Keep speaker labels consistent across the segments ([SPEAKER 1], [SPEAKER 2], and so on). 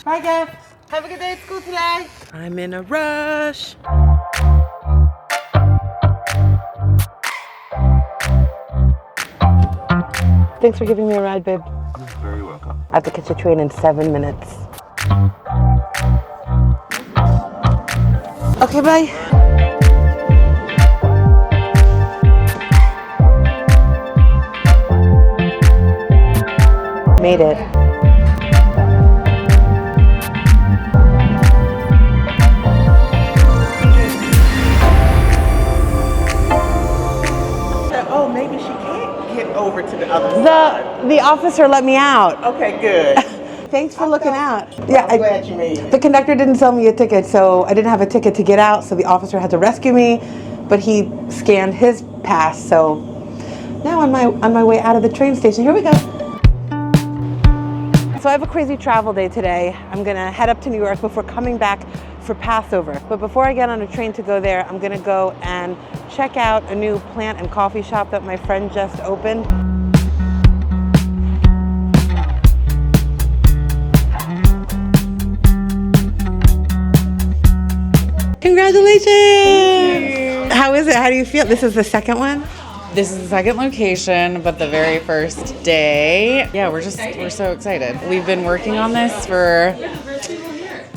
[SPEAKER 1] Bye, guys. Have a good day at school today. I'm in a rush. Thanks for giving me a ride, babe.
[SPEAKER 2] You're very welcome.
[SPEAKER 1] I have to catch a train in 7 minutes. Okay, bye. Made it. Oh, maybe she can't get over to the other side. The officer let me out. Okay, good. Thanks for looking out. Yeah, I'm glad you made it. The conductor didn't sell me a ticket, so I didn't have a ticket to get out, so the officer had to rescue me, but he scanned his pass, so now on my way out of the train station. Here we go. So I have a crazy travel day today. I'm gonna head up to New York before coming back for Passover. But before I get on a train to go there, I'm gonna go and check out a new plant and coffee shop that my friend just opened. Congratulations! How is it? How do you feel? This is the second one?
[SPEAKER 3] This is the second location, but the very first day, yeah, we're so excited. We've been working on this for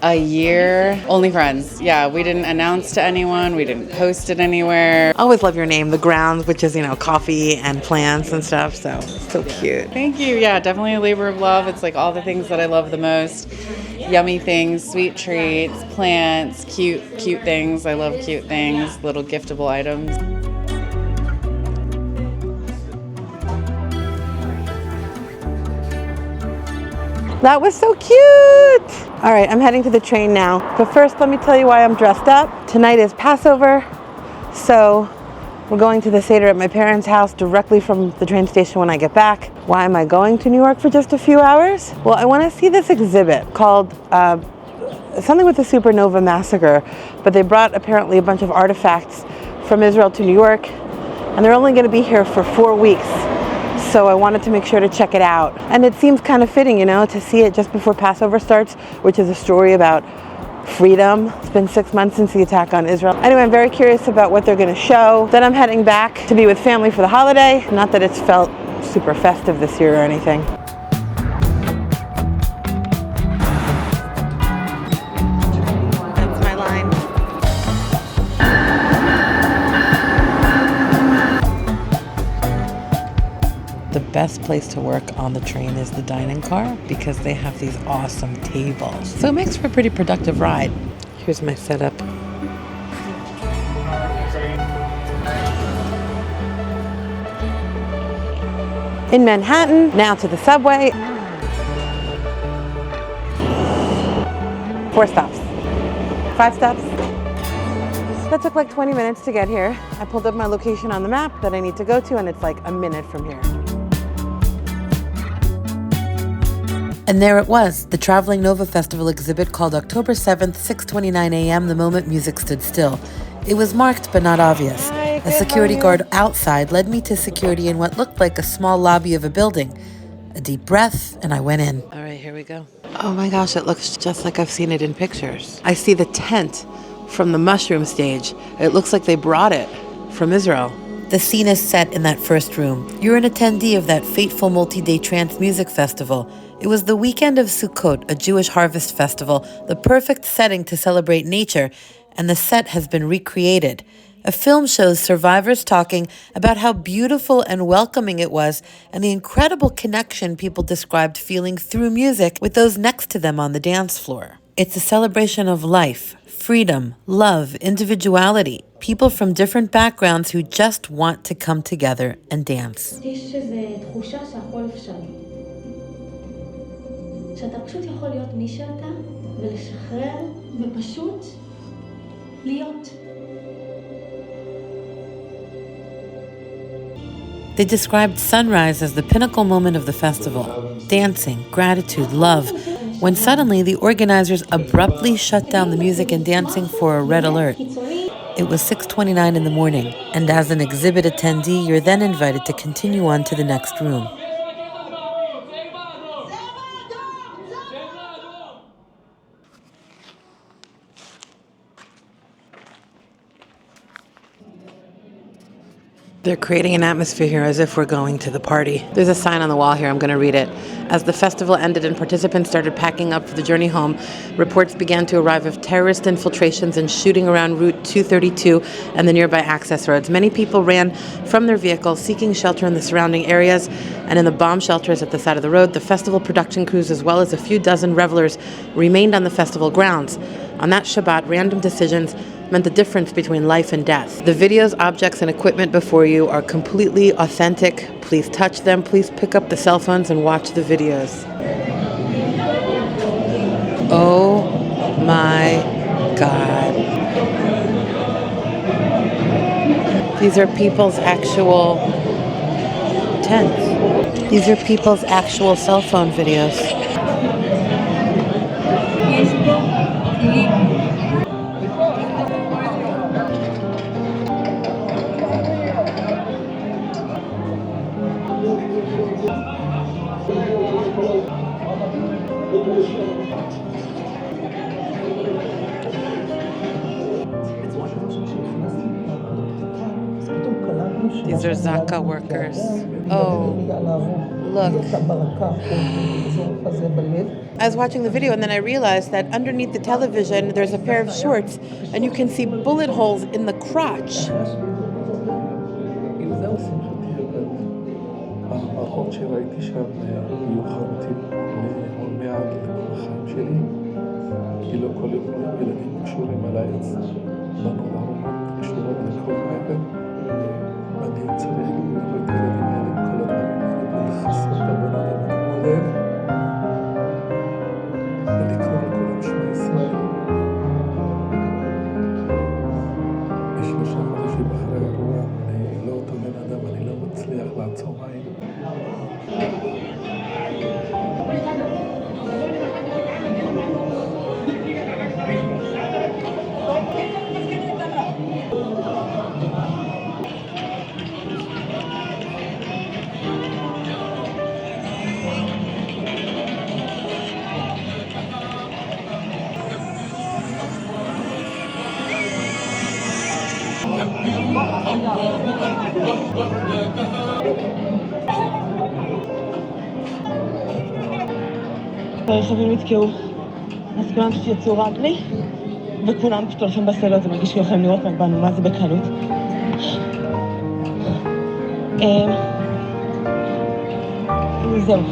[SPEAKER 3] a year. Only friends. Yeah, we didn't announce to anyone. We didn't post it anywhere.
[SPEAKER 1] I always love your name, The Ground, which is, coffee and plants and stuff. So it's so cute.
[SPEAKER 3] Thank you. Yeah, definitely a labor of love. It's like all the things that I love the most. Yummy things, sweet treats, plants, cute things. I love cute things, little giftable items.
[SPEAKER 1] That was so cute! All right, I'm heading to the train now. But first, let me tell you why I'm dressed up. Tonight is Passover, so we're going to the Seder at my parents' house directly from the train station when I get back. Why am I going to New York for just a few hours? Well, I want to see this exhibit called something with the Supernova Massacre, but they brought apparently a bunch of artifacts from Israel to New York, and they're only going to be here for 4 weeks. So I wanted to make sure to check it out. And it seems kind of fitting, to see it just before Passover starts, which is a story about freedom. It's been 6 months since the attack on Israel. Anyway, I'm very curious about what they're going to show. Then I'm heading back to be with family for the holiday. Not that it's felt super festive this year or anything. That's my line. The best place to work on the train is the dining car because they have these awesome tables. So it makes for a pretty productive ride. Here's my setup. In Manhattan, now to the subway. 4 stops. 5 stops. That took like 20 minutes to get here. I pulled up my location on the map that I need to go to, and it's like a minute from here. And there it was, the Traveling Nova Festival exhibit called October 7th, 6:29 a.m., the moment music stood still. It was marked but not obvious. A security guard outside led me to security in what looked like a small lobby of a building. A deep breath, and I went in. All right, here we go. Oh my gosh, it looks just like I've seen it in pictures. I see the tent from the mushroom stage. It looks like they brought it from Israel. The scene is set in that first room. You're an attendee of that fateful multi-day trance music festival. It was the weekend of Sukkot, a Jewish harvest festival, the perfect setting to celebrate nature, and the set has been recreated. A film shows survivors talking about how beautiful and welcoming it was and the incredible connection people described feeling through music with those next to them on the dance floor. It's a celebration of life, freedom, love, individuality, people from different backgrounds who just want to come together and dance.
[SPEAKER 4] שאתה פשוט יכול להיות מי שאתה ולשחרר ופשוט להיות.
[SPEAKER 1] They described sunrise as the pinnacle moment of the festival. Dancing, gratitude, love. When suddenly the organizers abruptly shut down the music and dancing for a red alert. It was 6:29 in the morning, and as an exhibit attendee, you're then invited to continue on to the next room. They're creating an atmosphere here as if we're going to the party. There's a sign on the wall here. I'm going to read it. As the festival ended and participants started packing up for the journey home, reports began to arrive of terrorist infiltrations and shooting around Route 232 and the nearby access roads. Many people ran from their vehicles, seeking shelter in the surrounding areas and in the bomb shelters at the side of the road. The festival production crews, as well as a few dozen revelers, remained on the festival grounds. On that Shabbat, random decisions meant the difference between life and death. The videos, objects, and equipment before you are completely authentic. Please touch them. Please pick up the cell phones and watch the videos. Oh my God. These are people's actual tents. These are people's actual cell phone videos. These are Zaka workers. Oh, look. I was watching the video and then I realized that underneath the television there's a pair of shorts and you can see bullet holes in the crotch.
[SPEAKER 2] הרכבים נתקעו, אז כולם פשוט יצאו רגלי, וכולם פשוט הולכים בסלול, זה מרגיש שיכולים לראות בנו, מה זה בקלות. זהו.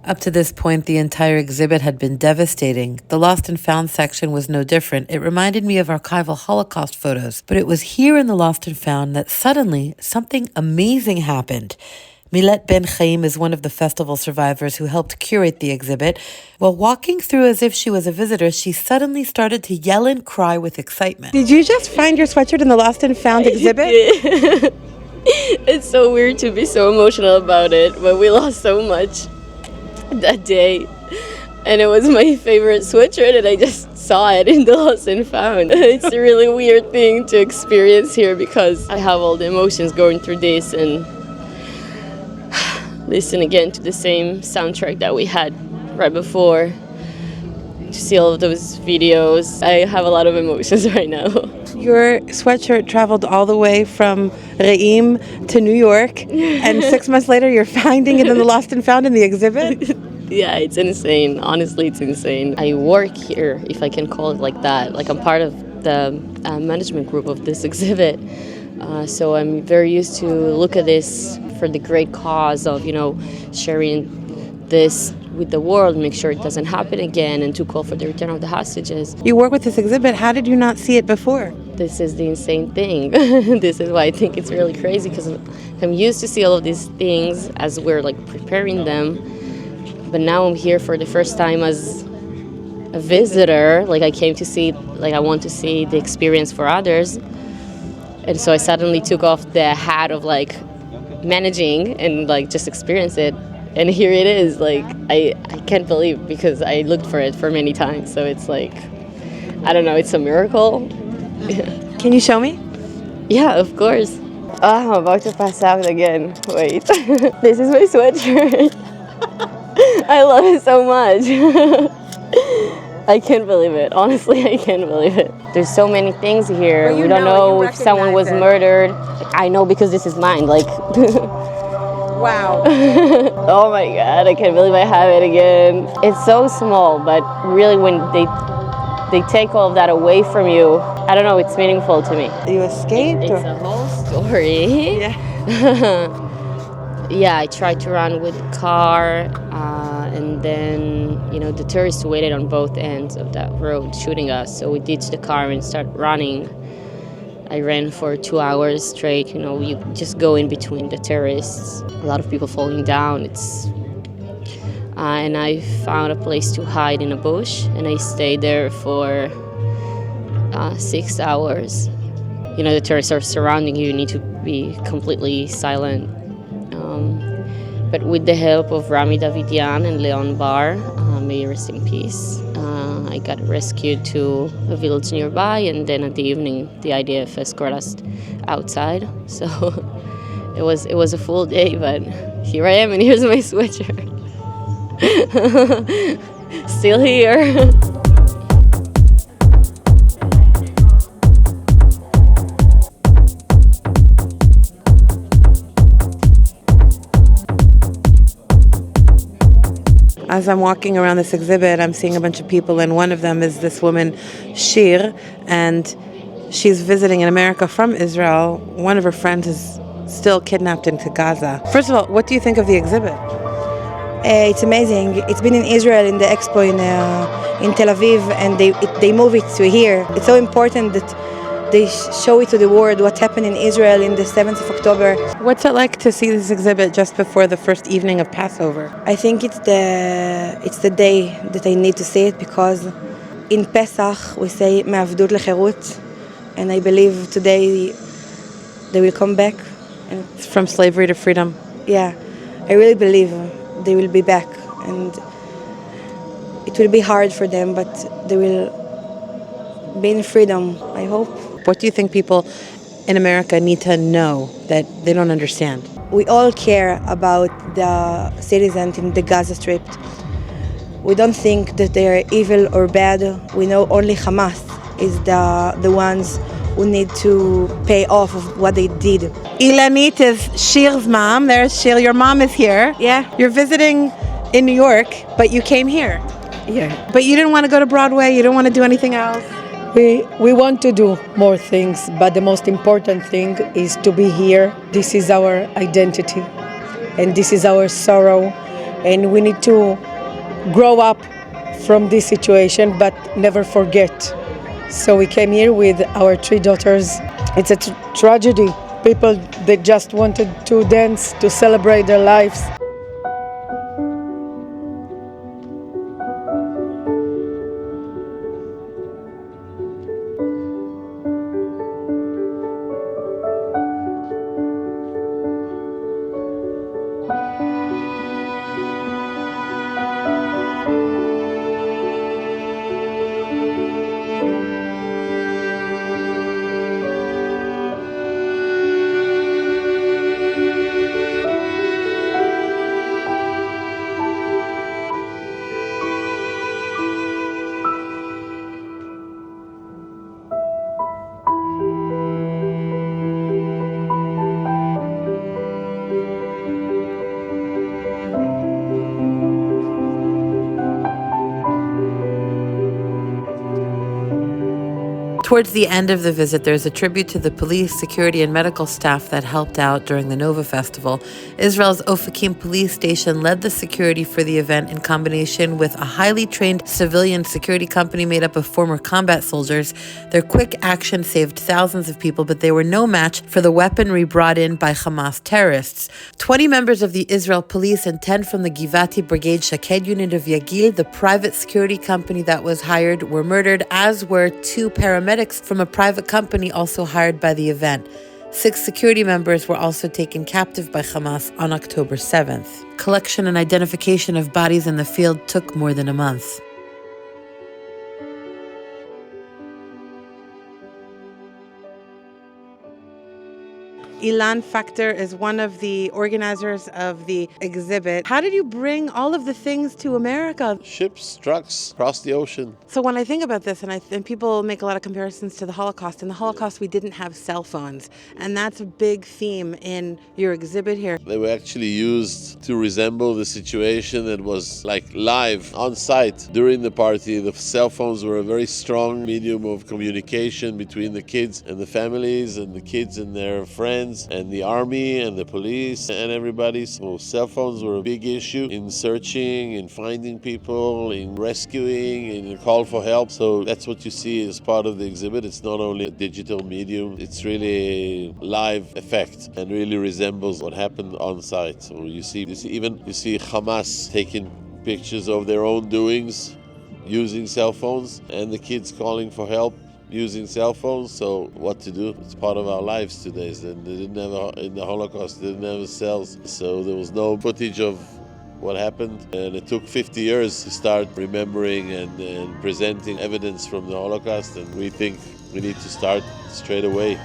[SPEAKER 1] Up to this point, the entire exhibit had been devastating. The Lost and Found section was no different. It reminded me of archival Holocaust photos. But it was here in the Lost and Found that suddenly something amazing happened. Milet Ben Chaim is one of the festival survivors who helped curate the exhibit. While walking through as if she was a visitor, she suddenly started to yell and cry with excitement. Did you just find your sweatshirt in the Lost and Found exhibit?
[SPEAKER 5] It's so weird to be so emotional about it, but we lost so much that day, and it was my favorite sweatshirt, and I just saw it in the Lost and Found. It's a really weird thing to experience here because I have all the emotions going through this and listen again to the same soundtrack that we had right before. to see all of those videos. I have a lot of emotions right now.
[SPEAKER 1] Your sweatshirt traveled all the way from Re'im to New York, and 6 months later you're finding it in the Lost and Found in the exhibit?
[SPEAKER 5] Yeah, it's insane. Honestly, it's insane. I work here, if I can call it like that. Like, I'm part of the management group of this exhibit. So I'm very used to look at this for the great cause of, sharing this with the world, make sure it doesn't happen again, and to call for the return of the hostages.
[SPEAKER 1] You work with this exhibit. How did you not see it before?
[SPEAKER 5] This is the insane thing. This is why I think it's really crazy, because I'm used to see all of these things as we're preparing them, but now I'm here for the first time as a visitor. I came to see, I want to see the experience for others, and so I suddenly took off the hat of managing and just experience it. And here it is. I can't believe, because I looked for it for many times. So it's I don't know, it's a miracle.
[SPEAKER 1] Can you show me?
[SPEAKER 5] Yeah, of course. Oh, I'm about to pass out again. Wait. This is my sweatshirt. I love it so much. I can't believe it. Honestly, I can't believe it. There's so many things here. We don't know if someone was murdered. I know because this is mine.
[SPEAKER 1] Wow.
[SPEAKER 5] Oh my God, I can't believe I have it again. It's so small, but really when they take all of that away from you, I don't know, it's meaningful to me.
[SPEAKER 1] You escaped?
[SPEAKER 5] It's a whole story.
[SPEAKER 1] Yeah.
[SPEAKER 5] Yeah, I tried to run with the car, and then, the terrorists waited on both ends of that road shooting us. So we ditched the car and started running. I ran for 2 hours straight. You just go in between the terrorists. A lot of people falling down. And I found a place to hide in a bush, and I stayed there for 6 hours. The terrorists are surrounding you. You need to be completely silent. But with the help of Rami Davidian and Leon Bar, may you rest in peace, I got rescued to a village nearby, and then at the evening, the IDF escorted us outside. So it was a full day, but here I am, and here's my sweatshirt. Still here.
[SPEAKER 1] As I'm walking around this exhibit, I'm seeing a bunch of people, and one of them is this woman, Shir, and she's visiting in America from Israel. One of her friends is still kidnapped into Gaza. First of all, what do you think of the exhibit?
[SPEAKER 6] It's amazing. It's been in Israel in the expo in Tel Aviv, and they move it to here. It's so important that they show it to the world what happened in Israel in the 7th of October.
[SPEAKER 1] What's it like to see this exhibit just before the first evening of Passover?
[SPEAKER 6] I think it's the day that I need to see it, because in Pesach we say Me'avdut lecherut, and I believe today they will come back. And
[SPEAKER 1] From slavery to freedom.
[SPEAKER 6] yeah, I really believe they will be back, and it will be hard for them, but they will be in freedom, I hope.
[SPEAKER 1] What do you think people in America need to know that they don't understand?
[SPEAKER 6] We all care about the citizens in the Gaza Strip. We don't think that they are evil or bad. We know only Hamas is the ones who need to pay off of what they did.
[SPEAKER 1] Ilanit is Shir's mom. There's Shir. Your mom is here.
[SPEAKER 6] Yeah.
[SPEAKER 1] You're visiting in New York, but you came here.
[SPEAKER 7] Yeah,
[SPEAKER 1] But you didn't want to go to Broadway. You don't want to do anything else.
[SPEAKER 7] we want to do more things, but the most important thing is to be here. This is our identity, and this is our sorrow, and we need to grow up from this situation, but never forget. So we came here with our 3 daughters. It's a tragedy. People, they just wanted to dance, to celebrate their lives.
[SPEAKER 1] Towards the end of the visit, there's a tribute to the police, security, and medical staff that helped out during the Nova Festival. Israel's Ofakim police station led the security for the event in combination with a highly trained civilian security company made up of former combat soldiers. Their quick action saved thousands of people, but they were no match for the weaponry brought in by Hamas terrorists. 20 members of the Israel police and 10 from the Givati Brigade Shaked unit of Yagil, the private security company that was hired, were murdered, as were 2 paramedics from a private company also hired by the event. 6 security members were also taken captive by Hamas on October 7th. Collection and identification of bodies in the field took more than a month. Ilan Factor is one of the organizers of the exhibit. How did you bring all of the things to America?
[SPEAKER 8] Ships, trucks, across the ocean.
[SPEAKER 1] So when I think about this, and people make a lot of comparisons to the Holocaust. In the Holocaust, we didn't have cell phones, and that's a big theme in your exhibit here.
[SPEAKER 8] They were actually used to resemble the situation that was like live on site during the party. The cell phones were a very strong medium of communication between the kids and the families, and the kids and their friends, and the army and the police and everybody. So cell phones were a big issue in searching, in finding people, in rescuing, in a call for help. So that's what you see as part of the exhibit. It's not only a digital medium, it's really a live effect and really resembles what happened on site. So you see Hamas taking pictures of their own doings using cell phones, and the kids calling for help using cell phones. So what to do? It's part of our lives today. And they didn't have in the Holocaust, they didn't have cells, so there was no footage of what happened. And it took 50 years to start remembering and presenting evidence from the Holocaust, and we think we need to start straight away.